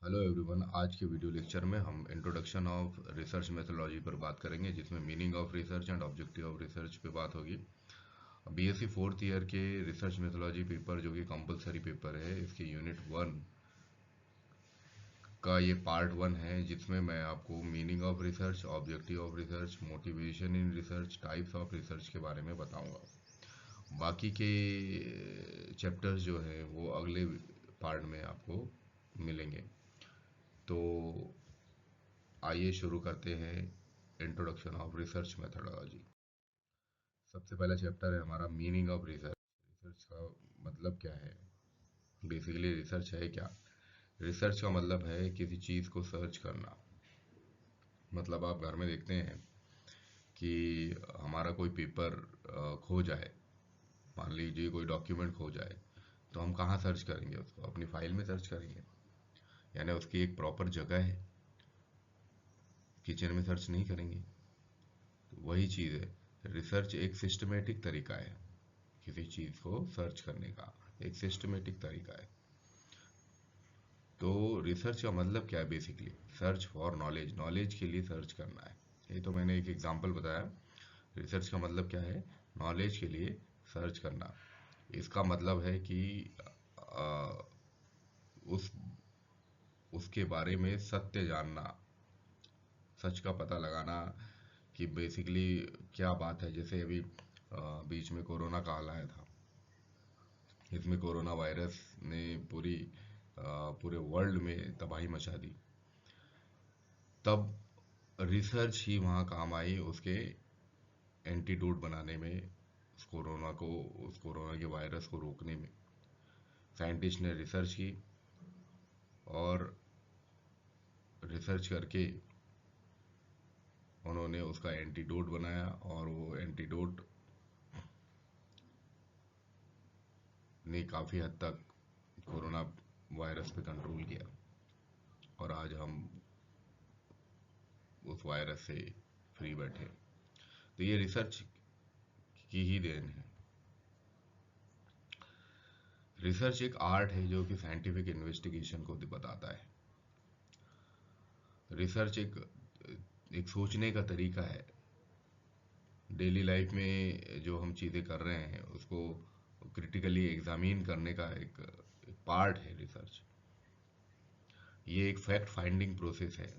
Hello everyone. आज के video lecture में हम इंट्रोडक्शन ऑफ रिसर्च मेथोडोलॉजी पर बात करेंगे, जिसमें meaning of research and objective of research पे बात होगी। बीएससी फोर्थ ईयर के रिसर्च मेथोडोलॉजी पेपर, जो कि कंपलसरी पेपर है, इसके यूनिट 1 का ये पार्ट 1 है, जिसमें मैं आपको meaning of research, objective of research, motivation in research, types of research के बारे में बताऊंगा। बाकी के चैप्टर्स जो हैं वो अगले पार्ट में आपको मिलेंगे। तो आइए शुरू करते हैं इंट्रोडक्शन ऑफ रिसर्च मेथोडोलॉजी। सबसे पहला चैप्टर है हमारा मीनिंग ऑफ रिसर्च। रिसर्च का मतलब क्या है? बेसिकली रिसर्च है क्या? रिसर्च का मतलब है किसी चीज़ को सर्च करना। मतलब आप घर में देखते हैं कि हमारा कोई पेपर खो जाए, मान लीजिए कोई डॉक्यूमेंट खो जाए, तो हम कहाँ सर्च करेंगे? उसको अपनी फाइल में सर्च करेंगे। यानी उसकी एक प्रॉपर जगह है, किचन में सर्च नहीं करेंगे। तो वही चीज़ है, रिसर्च एक सिस्टमेटिक तरीका है किसी चीज़ को सर्च करने का, एक सिस्टमेटिक तरीका है। तो रिसर्च का मतलब क्या है? Basically search for knowledge, knowledge के लिए सर्च करना है। ये तो मैंने एक एग्जांपल बताया। रिसर्च का मतलब क्या है? नॉलेज के लिए सर्च करना। इसका मतलब है कि आ, उस उसके बारे में सत्य जानना, सच का पता लगाना कि बेसिकली क्या बात है। जैसे अभी बीच में कोरोना काल आया था। इसमें कोरोना वायरस ने पूरे वर्ल्ड में तबाही मचा दी। तब रिसर्च ही वहाँ काम आई, उसके एंटीडोट बनाने में, उस कोरोना के वायरस को रोकने में। साइंटिस्ट ने रिसर्च की और रिसर्च करके उन्होंने उसका एंटीडोट बनाया, और वो एंटीडोट ने काफ़ी हद तक कोरोना वायरस पे कंट्रोल किया, और आज हम उस वायरस से फ्री बैठे। तो ये रिसर्च की ही देन है। रिसर्च एक आर्ट है जो कि साइंटिफिक इन्वेस्टिगेशन को बताता है। रिसर्च एक एक सोचने का तरीका है। डेली लाइफ में जो हम चीज़ें कर रहे हैं उसको क्रिटिकली एग्जामिन करने का एक पार्ट है रिसर्च। ये एक फैक्ट फाइंडिंग प्रोसेस है,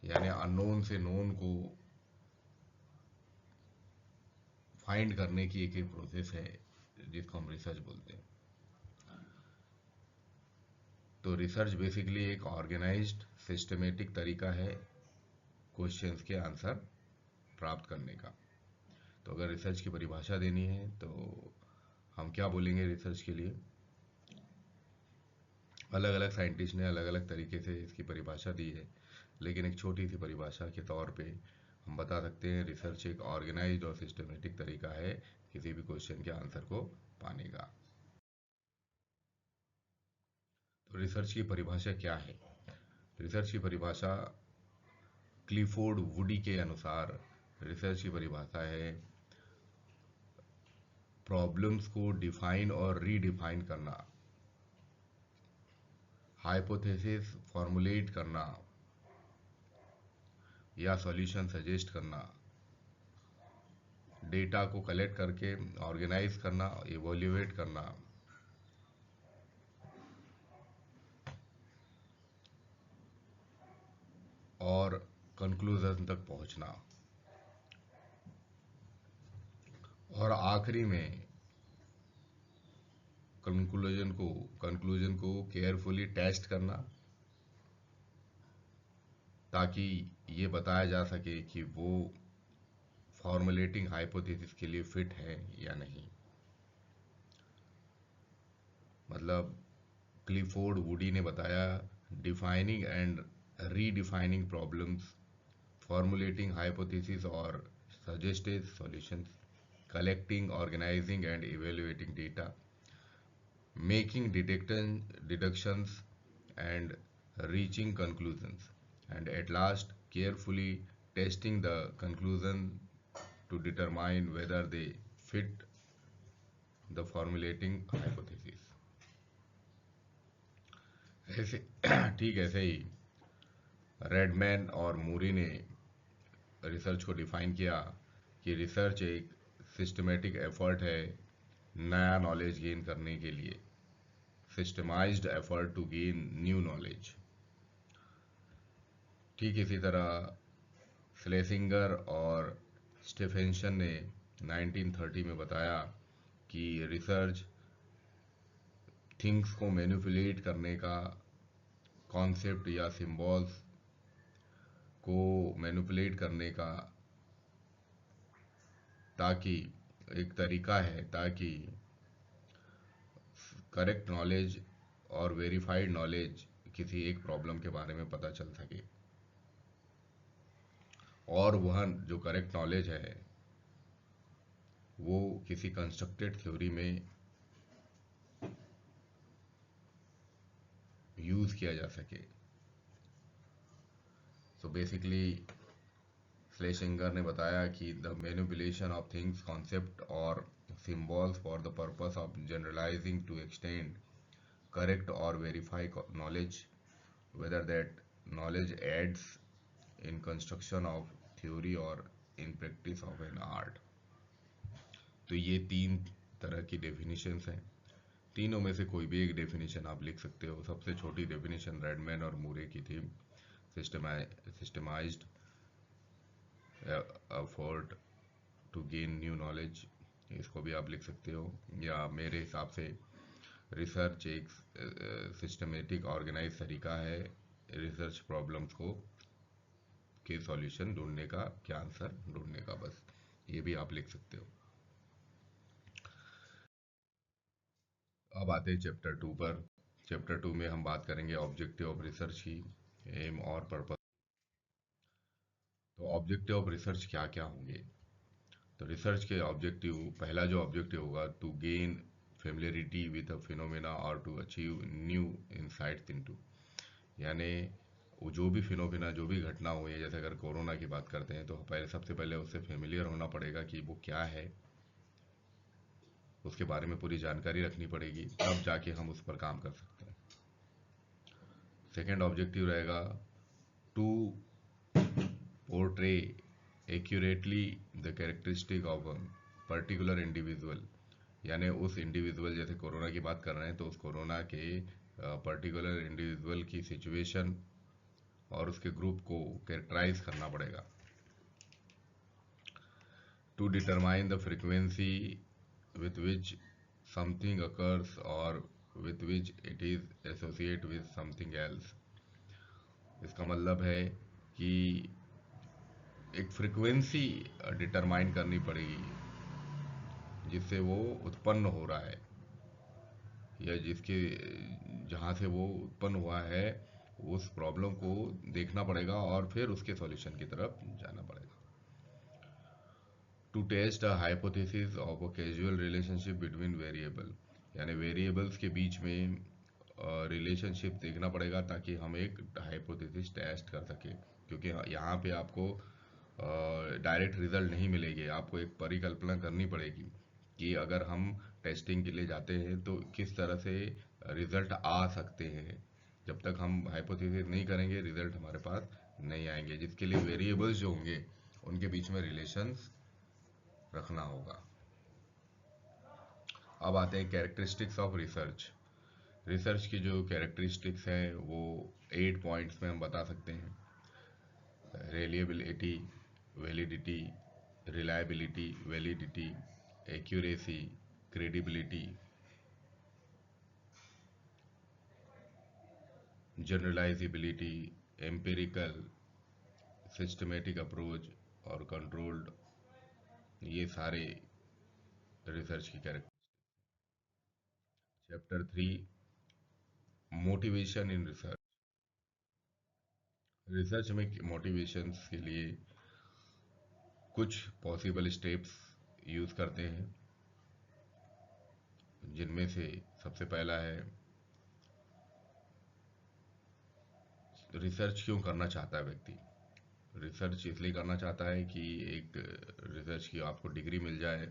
यानी अननोन से नोन को फाइंड करने की एक प्रोसेस है, जिसको हम रिसर्च बोलते हैं। तो रिसर्च बेसिकली एक ऑर्गेनाइज्ड सिस्टमेटिक तरीका है क्वेश्चंस के आंसर प्राप्त करने का। तो अगर रिसर्च की परिभाषा देनी है तो हम क्या बोलेंगे रिसर्च के लिए? अलग अलग साइंटिस्ट ने अलग अलग तरीके से इसकी परिभाषा दी है, लेकिन एक छोटी सी परिभाषा के तौर पे हम बता सकते हैं, रिसर्च एक ऑर्गेनाइज्ड और सिस्टमेटिक तरीका है किसी भी क्वेश्चन के आंसर को पाने का। तो रिसर्च की परिभाषा क्या है? रिसर्च की परिभाषा क्लिफोर्ड वुडी के अनुसार रिसर्च की परिभाषा है प्रॉब्लम्स को डिफाइन और रीडिफाइन करना, हाइपोथेसिस फॉर्मुलेट करना या सॉल्यूशन सजेस्ट करना, डेटा को कलेक्ट करके ऑर्गेनाइज करना, इवोल्यूएट करना, और कंक्लूजन तक पहुंचना, और आखिरी में कंक्लूजन को केयरफुली टेस्ट करना, ताकि ये बताया जा सके कि वो फॉर्मुलेटिंग हाइपोथेसिस के लिए फिट है या नहीं। मतलब क्लिफोर्ड वुडी ने बताया, defining and redefining problems, formulating hypotheses or suggested solutions, collecting, organizing, and evaluating data, making deductions, and reaching conclusions, and at last, carefully testing the conclusion to determine whether they fit the formulating hypothesis. ऐसे ठीक ऐसे ही Redmayne और मूरी ने research को define किया कि research एक systematic effort है नया नॉलेज गेन करने के लिए, systemized effort to gain new knowledge. ठीक इसी तरह स्लेसिंगर और स्टेफेंसन ने 1930 में बताया कि रिसर्च थिंग्स को मैनिपुलेट करने का कॉन्सेप्ट या सिंबल्स को मैनिपुलेट करने का ताकि एक तरीका है ताकि करेक्ट नॉलेज और वेरीफाइड नॉलेज किसी एक प्रॉब्लम के बारे में पता चल सके, और वह जो करेक्ट नॉलेज है वो किसी कंस्ट्रक्टेड थ्योरी में यूज किया जा सके। सो बेसिकली स्लेशिंगर ने बताया कि the manipulation of things concept और symbols for the purpose of generalizing to extend correct or verify knowledge, whether that knowledge adds in construction of theory or in practice of an art। तो ये तीन तरह की definitions हैं, तीनों में से कोई भी एक डेफिनेशन आप लिख सकते हो। सबसे छोटी डेफिनेशन रेडमैन और मूरे की थी, systemized effort to gain new knowledge, इसको भी आप लिख सकते हो। या मेरे हिसाब से रिसर्च एक सिस्टमेटिक ऑर्गेनाइज तरीका है रिसर्च प्रॉब्लम्स को के सॉल्यूशन ढूंढने का, क्या आंसर ढूंढने का, बस ये भी आप लिख सकते हो। अब आते हैं चैप्टर 2 पर। चैप्टर 2 में हम बात करेंगे ऑब्जेक्टिव ऑफ रिसर्च की, एम और पर्पस। तो ऑब्जेक्टिव ऑफ रिसर्च क्या क्या होंगे? तो रिसर्च के ऑब्जेक्टिव, पहला जो ऑब्जेक्टिव होगा, to gain familiarity with a phenomena और to achieve new insights into, यानी वो जो भी फिनोमेना, जो भी घटना हुई है, जैसे अगर कोरोना की बात करते हैं तो पहले सबसे पहले उससे फेमिलियर होना पड़ेगा कि वो क्या है, उसके बारे में पूरी जानकारी रखनी पड़ेगी, तब जाके हम उस पर काम कर सकते हैं। सेकेंड ऑब्जेक्टिव रहेगा to portray accurately the characteristic of a particular individual, यानी उस इंडिविजुअल, जैसे कोरोना की बात कर रहे हैं तो उस कोरोना के पर्टिकुलर इंडिविजुअल की सिचुएशन और उसके ग्रुप को कैरेक्टराइज करना पड़ेगा। To determine the frequency with which something occurs or with which it is associated with something else। इसका मतलब है कि एक फ्रीक्वेंसी डिटरमाइन करनी पड़ेगी जिससे वो उत्पन्न हो रहा है, या जिसके जहाँ से वो उत्पन्न हुआ है उस प्रॉब्लम को देखना पड़ेगा और फिर उसके सॉल्यूशन की तरफ जाना पड़ेगा। To test a hypothesis of a causal relationship between variable, यानी वेरिएबल्स के बीच में रिलेशनशिप देखना पड़ेगा ताकि हम एक हाइपोथेसिस टेस्ट कर सके, क्योंकि यहाँ पे आपको डायरेक्ट रिजल्ट नहीं मिलेगी, आपको एक परिकल्पना करनी पड़ेगी कि अगर हम टेस्टिंग के लिए जाते हैं तो किस तरह से रिजल्ट आ सकते हैं। जब तक हम हाइपोथेसिस नहीं करेंगे रिजल्ट हमारे पास नहीं आएंगे, जिसके लिए वेरिएबल्स जो होंगे उनके बीच में रिलेशंस रखना होगा। अब आते हैं कैरेक्टरिस्टिक्स ऑफ रिसर्च। रिसर्च की जो कैरेक्टरिस्टिक्स हैं वो 8 पॉइंट्स में हम बता सकते हैं। Reliability, validity, reliability, validity, accuracy, credibility, generalisability, empirical, systematic approach और कंट्रोल्ड, ये सारे रिसर्च की character. Chapter 3, motivation in research. Research में मोटिवेशन के लिए कुछ पॉसिबल स्टेप्स यूज करते हैं, जिनमें से सबसे पहला है रिसर्च क्यों करना चाहता है व्यक्ति। रिसर्च इसलिए करना चाहता है कि एक रिसर्च की आपको डिग्री मिल जाए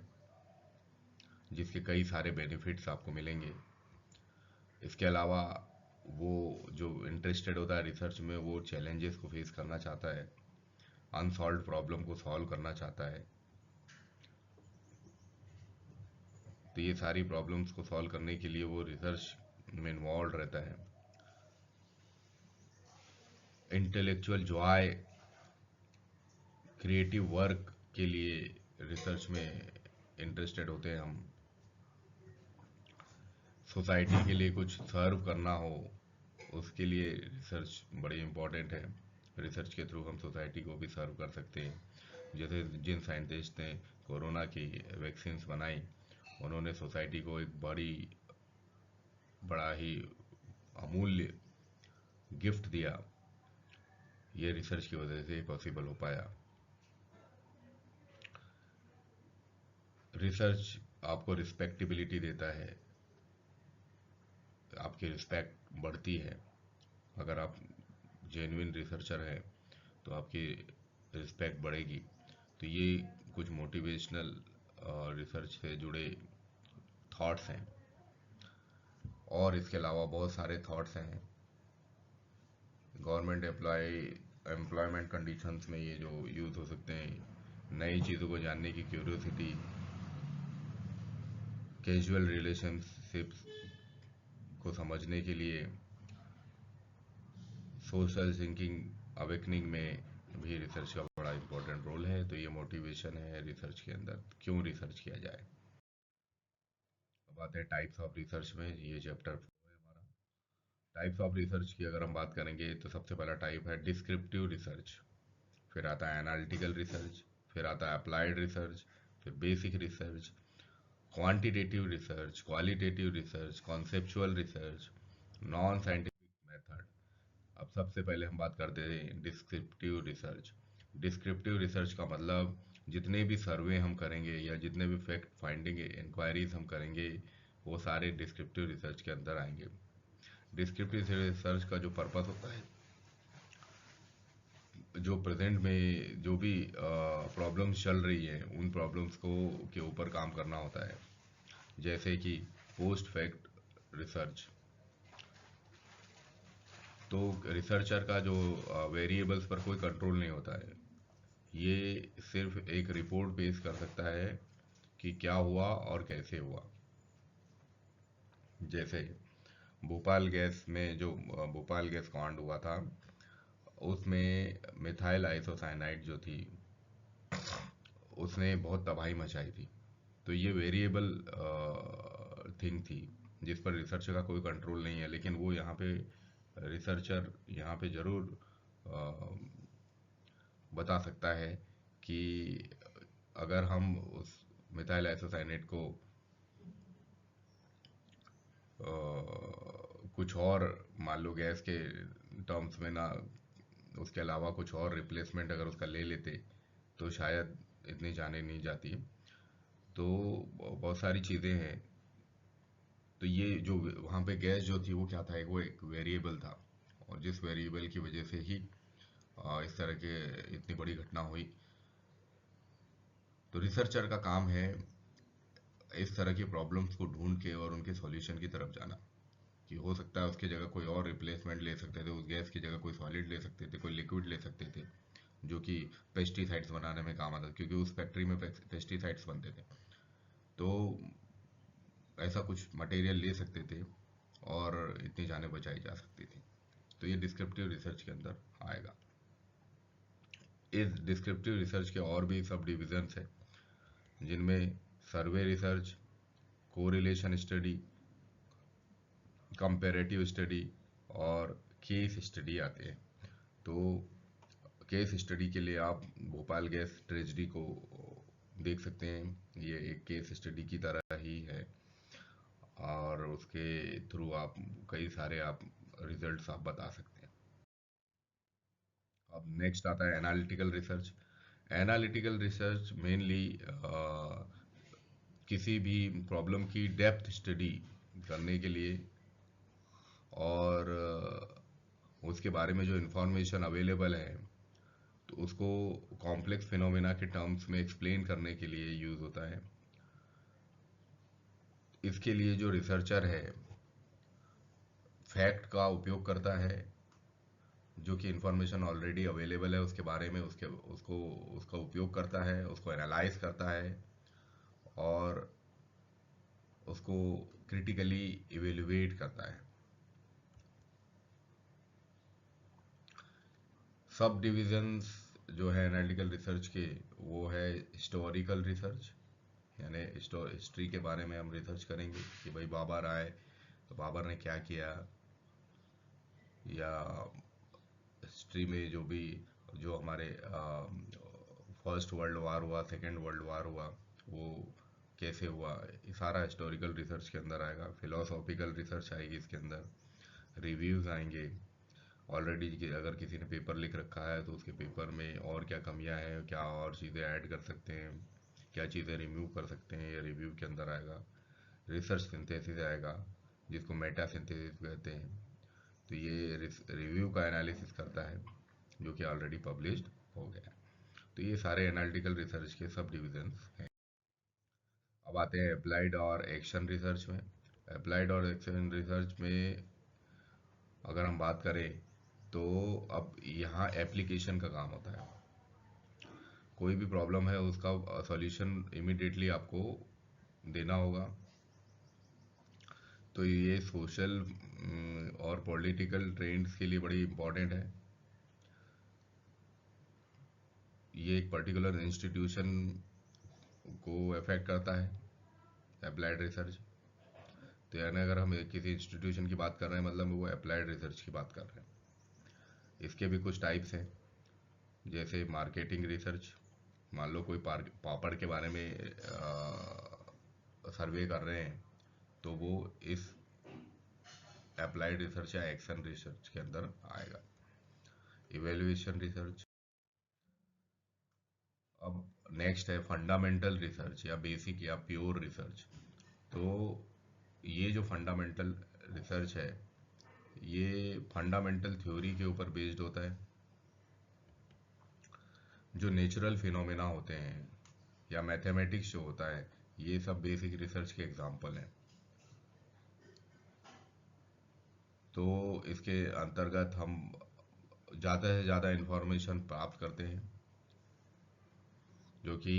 जिसके कई सारे बेनिफिट्स आपको मिलेंगे। इसके अलावा वो जो इंटरेस्टेड होता है रिसर्च में वो चैलेंजेस को फेस करना चाहता है, अनसॉल्व प्रॉब्लम को सॉल्व करना चाहता है। तो ये सारी प्रॉब्लम्स को सॉल्व करने के लिए वो रिसर्च में इन्वॉल्व रहता है। इंटेलेक्चुअल जॉय, क्रिएटिव वर्क के लिए रिसर्च में इंटरेस्टेड होते हैं हम। सोसाइटी के लिए कुछ सर्व करना हो उसके लिए रिसर्च बड़ी इम्पोर्टेंट है। रिसर्च के थ्रू हम सोसाइटी को भी सर्व कर सकते हैं। जैसे जिन साइंटिस्ट ने कोरोना की वैक्सीन्स बनाई, उन्होंने सोसाइटी को एक बड़ा ही अमूल्य गिफ्ट दिया। ये रिसर्च की वजह से पॉसिबल हो पाया। रिसर्च आपको रिस्पेक्टेबिलिटी देता है, आपकी रिस्पेक्ट बढ़ती है। अगर आप जेन्युइन रिसर्चर हैं तो आपकी रिस्पेक्ट बढ़ेगी। तो ये कुछ मोटिवेशनल रिसर्च से जुड़े थॉट्स हैं, और इसके अलावा बहुत सारे थॉट्स हैं। गवर्नमेंट एम्प्लॉयमेंट कंडीशंस में ये जो यूज़ हो सकते हैं, नई चीज़ों को जानने की क्यूरियोसिटी, कैजुअल रिलेशनशिप्स को समझने के लिए, सोशल थिंकिंग अवेकनिंग में भी रिसर्च का बड़ा इंपॉर्टेंट रोल है। तो ये मोटिवेशन है रिसर्च के अंदर, क्यों रिसर्च किया जाए। अब आते हैं टाइप्स ऑफ रिसर्च में। ये चैप्टर है हमारा। टाइप्स ऑफ रिसर्च की अगर हम बात करेंगे तो सबसे पहला टाइप है डिस्क्रिप्टिव रिसर्च, फिर आता है एनालिटिकल रिसर्च, फिर आता है अप्लाइड रिसर्च, फिर basic research, quantitative research, qualitative research, conceptual research, non scientific method. अब सबसे पहले हम बात करते हैं डिस्क्रिप्टिव रिसर्च। डिस्क्रिप्टिव रिसर्च का मतलब जितने भी सर्वे हम करेंगे या जितने भी फैक्ट फाइंडिंग इंक्वायरीज हम करेंगे वो सारे डिस्क्रिप्टिव रिसर्च के अंदर आएंगे। डिस्क्रिप्टिव रिसर्च का जो पर्पस होता है, जो प्रेजेंट में जो भी प्रॉब्लम्स चल रही है उन प्रॉब्लम्स को के ऊपर काम करना होता है। जैसे कि पोस्ट फैक्ट रिसर्च। तो रिसर्चर का जो वेरिएबल्स पर कोई कंट्रोल नहीं होता है, ये सिर्फ एक रिपोर्ट पेश कर सकता है कि क्या हुआ और कैसे हुआ। जैसे भोपाल गैस में जो भोपाल गैस कांड हुआ था, उसमें मिथाइल आइसोसाइनाइड जो थी उसने बहुत तबाही मचाई थी। तो ये वेरिएबल थिंग थी जिस पर रिसर्चर का कोई कंट्रोल नहीं है, लेकिन वो यहाँ पे रिसर्चर यहाँ पे ज़रूर बता सकता है कि अगर हम उस मिथाइल आइसोसाइनेट को कुछ और मान लो गैस के टर्म्स में ना, उसके अलावा कुछ और रिप्लेसमेंट अगर उसका ले लेते तो शायद इतनी जाने नहीं जाती। तो बहुत सारी चीज़ें हैं। तो ये जो वहाँ पे गैस जो थी वो क्या था, वो एक वेरिएबल था, और जिस वेरिएबल की वजह से ही इस तरह के इतनी बड़ी घटना हुई। तो रिसर्चर का काम है इस तरह की प्रॉब्लम्स को ढूंढ के और उनके सॉल्यूशन की तरफ जाना। कि हो सकता है उसकी जगह कोई और रिप्लेसमेंट ले सकते थे, उस गैस की जगह कोई सॉलिड ले सकते थे, कोई लिक्विड ले सकते थे जो कि पेस्टिसाइड्स बनाने में काम आता, क्योंकि उस फैक्ट्री में पेस्टिसाइड्स बनते थे। तो ऐसा कुछ मटेरियल ले सकते थे और इतनी जानें बचाई जा सकती थी। तो ये डिस्क्रिप्टिव रिसर्च के अंदर आएगा। इस डिस्क्रिप्टिव रिसर्च के और भी सब डिविजन्स हैं, जिनमें सर्वे research, correlation study, comparative study और केस स्टडी आते हैं। तो केस स्टडी के लिए आप भोपाल गैस ट्रेजडी को देख सकते हैं। ये एक केस स्टडी की तरह ही है, और उसके थ्रू आप कई सारे आप रिजल्ट्स आप बता सकते हैं। अब नेक्स्ट आता है analytical research. Analytical research mainly किसी भी प्रॉब्लम की डेप्थ स्टडी करने के लिए, और उसके बारे में जो इन्फॉर्मेशन अवेलेबल है तो उसको कॉम्प्लेक्स फिनोमेना के टर्म्स में एक्सप्लेन करने के लिए यूज़ होता है। इसके लिए जो रिसर्चर है फैक्ट का उपयोग करता है, जो कि इंफॉर्मेशन ऑलरेडी अवेलेबल है उसके बारे में उसका उपयोग करता है, उसको एनालाइज करता है और उसको क्रिटिकली इवेल्युएट करता है। सब डिविजन्स जो है एनालिटिकल रिसर्च के, वो है हिस्टोरिकल रिसर्च, यानी हिस्ट्री के बारे में हम रिसर्च करेंगे कि भाई बाबर आए तो बाबर ने क्या किया, या हिस्ट्री में जो हमारे फर्स्ट वर्ल्ड वार हुआ, सेकेंड वर्ल्ड वार हुआ, वो कैसे हुआ, ये सारा हिस्टोरिकल रिसर्च के अंदर आएगा। फिलोसॉफिकल रिसर्च आएगी इसके अंदर, रिव्यूज आएंगे। ऑलरेडी अगर किसी ने पेपर लिख रखा है तो उसके पेपर में और क्या कमियां हैं, क्या और चीज़ें ऐड कर सकते हैं, क्या चीज़ें रिमूव कर सकते हैं, ये रिव्यू के अंदर आएगा। रिसर्च सिंथेसिस आएगा, जिसको मेटा सिंथेसिस कहते हैं। तो ये रिव्यू का एनालिसिस करता है, जो कि ऑलरेडी पब्लिश्ड हो गया है। तो ये सारे एनालिटिकल रिसर्च के सब डिविजन्स हैं। अब आते हैं अप्लाइड और एक्शन रिसर्च में। अप्लाइड और एक्शन रिसर्च में अगर हम बात करें तो अब यहाँ एप्लीकेशन का काम होता है। कोई भी प्रॉब्लम है उसका सॉल्यूशन इमिडिएटली आपको देना होगा। तो ये सोशल और पॉलिटिकल ट्रेंड्स के लिए बड़ी इम्पोर्टेंट है। ये एक पर्टिकुलर इंस्टीट्यूशन को अफेक्ट करता है, अप्लाइड रिसर्च। तो यानी अगर हम किसी इंस्टीट्यूशन की बात कर रहे हैं, मतलब वो अप्लाइड रिसर्च की बात कर रहे हैं। इसके भी कुछ टाइप्स हैं, जैसे मार्केटिंग रिसर्च। मान लो कोई पापड़ के बारे में सर्वे कर रहे हैं, तो वो इस अप्लाइड रिसर्च या एक्शन रिसर्च के अंदर आएगा। Evaluation research. अब नेक्स्ट है फंडामेंटल रिसर्च या बेसिक या प्योर रिसर्च। तो ये जो फंडामेंटल रिसर्च है, ये फंडामेंटल थ्योरी के ऊपर बेस्ड होता है। जो नेचुरल फिनोमेना होते हैं या मैथमेटिक्स जो होता है, ये सब बेसिक रिसर्च के एग्जाम्पल हैं। तो इसके अंतर्गत हम ज़्यादा से ज़्यादा इंफॉर्मेशन प्राप्त करते हैं, जो कि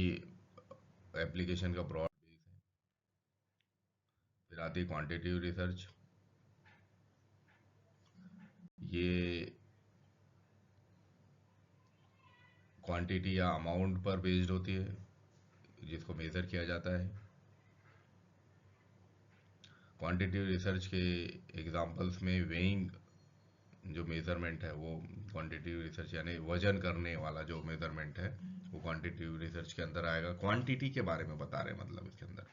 एप्लीकेशन का ब्रॉड बेस है। फिर आती है क्वांटिटेटिव रिसर्च। ये क्वांटिटी या अमाउंट पर बेस्ड होती है, जिसको मेज़र किया जाता है। क्वांटिटेटिव रिसर्च के एग्जांपल्स में वेइंग जो मेजरमेंट है, वो क्वांटिटेटिव रिसर्च, यानी वजन करने वाला जो मेजरमेंट है, वो क्वांटिटेटिव रिसर्च के अंदर आएगा। क्वांटिटी के बारे में बता रहे हैं, मतलब इसके अंदर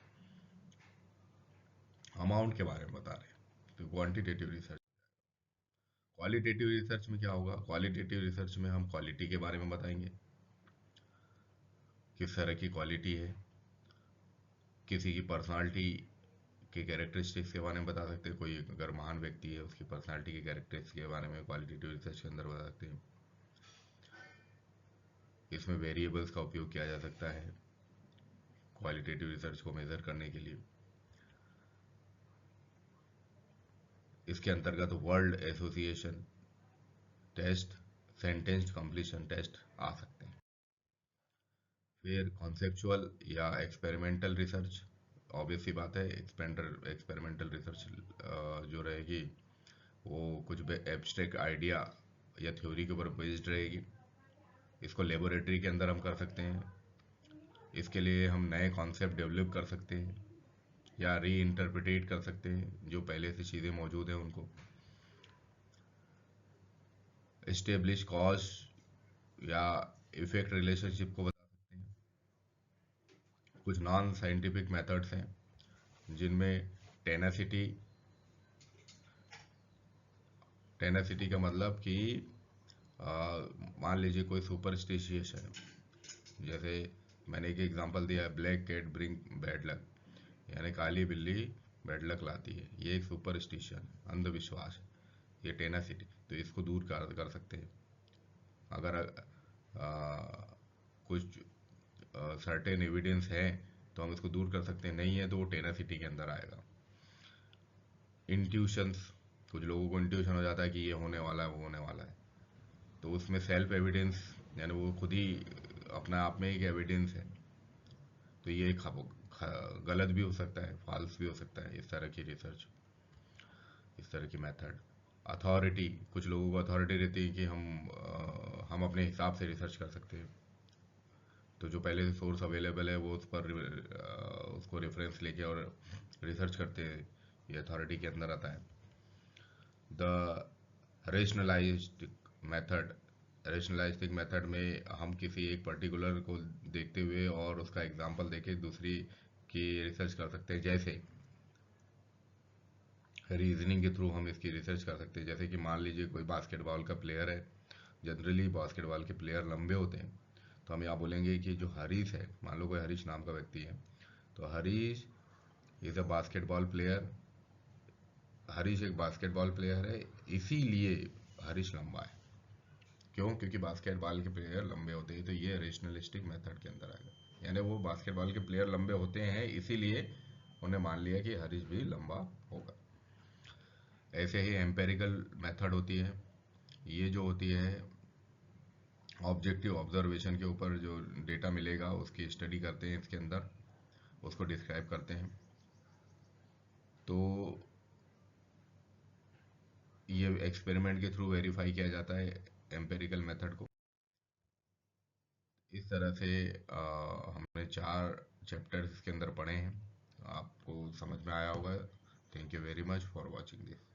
अमाउंट के बारे में बता रहे हैं, तो क्वांटिटेटिव रिसर्च। क्वालिटेटिव रिसर्च में क्या होगा? क्वालिटेटिव रिसर्च में हम क्वालिटी के बारे में बताएंगे, किस तरह की क्वालिटी है। किसी की पर्सनालिटी के कैरेक्टरिस्टिक्स के बारे में बता सकते हैं। कोई अगर महान व्यक्ति है, उसकी पर्सनालिटी के कैरेक्टरिस्टिक्स के बारे में क्वालिटेटिव रिसर्च के अंदर बता सकते हैं। इसमें वेरिएबल्स का उपयोग किया जा सकता है क्वालिटेटिव रिसर्च को मेजर करने के लिए। इसके अंतर्गत word association test, sentence completion test आ सकते हैं। फिर कॉन्सेप्चुअल या एक्सपेरिमेंटल रिसर्च। ऑब्वियस सी बात है, एक्सपेरिमेंटल रिसर्च जो रहेगी, वो कुछ एब्स्ट्रैक्ट आइडिया या थ्योरी के ऊपर बेस्ड रहेगी। इसको लेबोरेटरी के अंदर हम कर सकते हैं। इसके लिए हम नए कॉन्सेप्ट डेवलप कर सकते हैं या री इंटरप्रिटेट कर सकते हैं जो पहले से चीज़ें मौजूद हैं उनको। एस्टेब्लिश कॉज या इफेक्ट रिलेशनशिप को बता सकते हैं। कुछ नॉन साइंटिफिक मेथड्स हैं जिनमें टेनासिटी। टेनासिटी का मतलब कि मान लीजिए कोई सुपरस्टिशियस है, जैसे मैंने एक एग्जांपल दिया है, black cat bring bad luck, यानी काली बिल्ली बैड लक लाती है। ये एक सुपरस्टिशन, अंधविश्वास है, ये टेनासिटी। तो इसको दूर कर सकते हैं। अगर कुछ सर्टेन एविडेंस है तो हम इसको दूर कर सकते हैं, नहीं है तो वो टेनासिटी के अंदर आएगा। इंट्यूशंस कुछ लोगों को इंट्यूशन हो जाता है कि ये होने वाला है वो होने वाला है, तो उसमें सेल्फ एविडेंस यानी वो खुद ही अपने आप में एक एविडेंस है, तो ये गलत भी हो सकता है, फॉल्स भी हो सकता है इस तरह की रिसर्च, इस तरह की मेथड। अथॉरिटी, कुछ लोगों को अथॉरिटी रहती है कि हम अपने हिसाब से रिसर्च कर सकते हैं, तो जो पहले से सोर्स अवेलेबल है वो उस पर उसको रेफरेंस लेके और रिसर्च करते हैं, ये अथॉरिटी के अंदर आता है। द रेशनलाइज्ड मेथड, रेशनलाइज्ड मेथड में हम किसी एक पर्टिकुलर को देखते हुए और उसका एग्जांपल देके दूसरी की रिसर्च कर सकते हैं, जैसे रीजनिंग के थ्रू हम इसकी रिसर्च कर सकते हैं। जैसे कि मान लीजिए कोई बास्केटबॉल का प्लेयर है, जनरली बास्केटबॉल के प्लेयर लंबे होते हैं, तो हम यहाँ बोलेंगे कि जो हरीश है, मान लो कोई हरीश नाम का व्यक्ति है, तो Harish is a basketball player, Harish एक बास्केटबॉल प्लेयर है, इसीलिए हरीश लंबा है। क्यों? क्योंकि बास्केटबॉल के प्लेयर लंबे होते हैं, तो ये रेशनलिस्टिक मेथड के अंदर आएगा, यानी वो बास्केटबॉल के प्लेयर लंबे होते हैं इसीलिए उन्हें मान लिया कि हरीश भी लंबा होगा। ऐसे ही एम्पेरिकल मेथड होती है, ये जो होती है ऑब्जेक्टिव ऑब्जर्वेशन के ऊपर जो डेटा मिलेगा उसकी स्टडी करते हैं, इसके अंदर उसको डिस्क्राइब करते हैं। तो ये एक्सपेरिमेंट के थ्रू वेरीफाई किया जाता है एम्पेरिकल मेथड को। इस तरह से हमने 4 चैप्टर्स इसके अंदर पढ़े हैं, आपको समझ में आया होगा। Thank you very much for watching this.